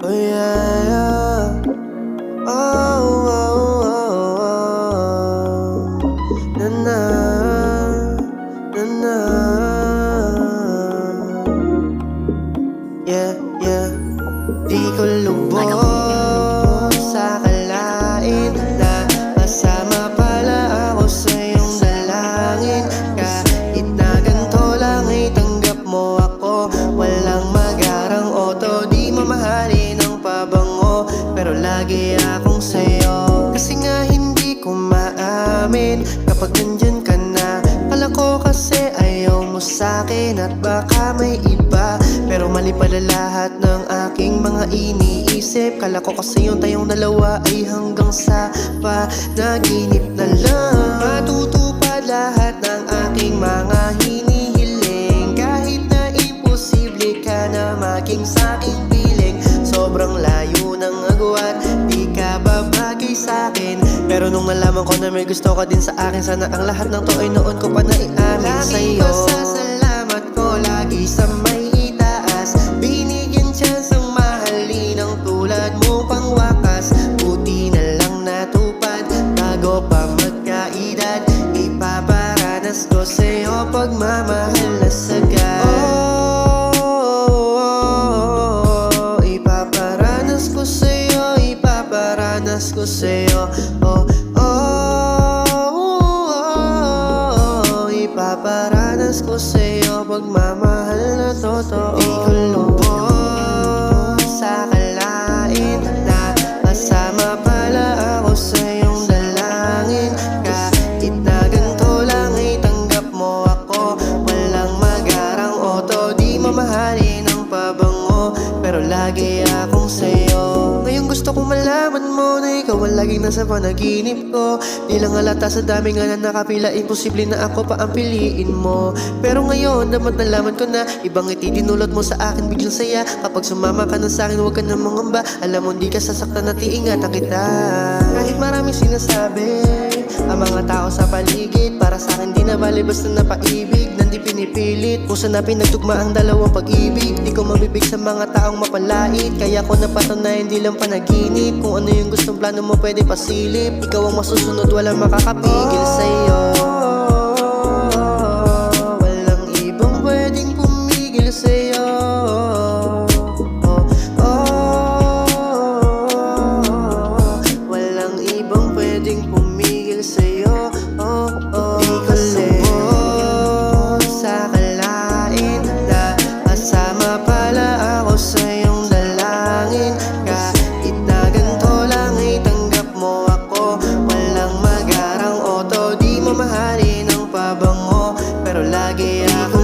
Oh yeah, yeah. Oh, oh, oh, oh. Na na, na na. Yeah, yeah. Di ko lubos sa akalain na kasama pala ako sa iyong dalangin. Kahit na ganito lang ay tanggap mo ako. Walang magarang auto, di mamahalin ang pabango, pero lagi akong sa'yo. Kasi nga hindi ko maamin kapag nandyan ka na. Kala ko kasi ayaw mo sa'kin at baka may iba, pero mali pala lahat ng aking mga iniisip. Kala ko kasi yung tayong dalawa ay hanggang sa panaginip na lang. Matutupad lahat ng aking mga hinihiling, kahit na imposible ka na maging sa'king piling. Sobrang layo ng agwat, di ka babagay sa'kin, pero nung nalaman ko na may gusto ka din sa akin, sana ang lahat ng to ay noon ko pa naiamin sa'yo. Lagi pasasalamat ko lagi sa may itaas, binigyan chance ang mahalin ang tulad mo pang wakas. Buti na lang natupad bago pa magkaedad, ipaparanas ko sa'yo pagmamahal na sagad. Ipaparanas ko sa'yo, oh, oh, oh. Ipaparanas ko sa'yo pagmamahal na totoo. Di ko lubos sa akalain na kasama pala ako sa iyong dalangin. Kahit na ganito lang ay tanggap mo ako. Walang magarang auto, di mamahalin ang pabango, pero lagi akong sa'yo. Ngayon gusto kong malaman mo na ikaw ang laging nasa panaginip ko. Di lang halata sa dami nga na nakapila, imposible na ako pa ang piliin mo. Pero ngayon naman nalaman ko na ibang ngiti dinulot mo sa akin, biglang saya. Kapag sumama ka na sa'kin, huwag ka na mangamba. Alam mo di ka sasaktan at iingatan kita. Kahit maraming sinasabi ang mga tao sa paligid, para sa'kin di na bali basta napaibig, nang di pinipilit. Puso na pinagtugma ang dalawang pag-ibig. Di ko mabibig sa mga taong mapalait, kaya ko napatunayan di lang panaginip. Kung ano yung gustong plano mo pwede pasilip, ikaw ang masusunod, walang makakapigil sa'yo. Walang ibang pwedeng pumigil sa'yo. Walang ibang pwedeng pumigil sa'yo. Di ko lubos sa akalain na kasama pala ako sa iyong dalangin. Kahit na ganito lang ay tanggap mo ako. Walang magarang auto, di mamahalin ang pabango, pero lagi ako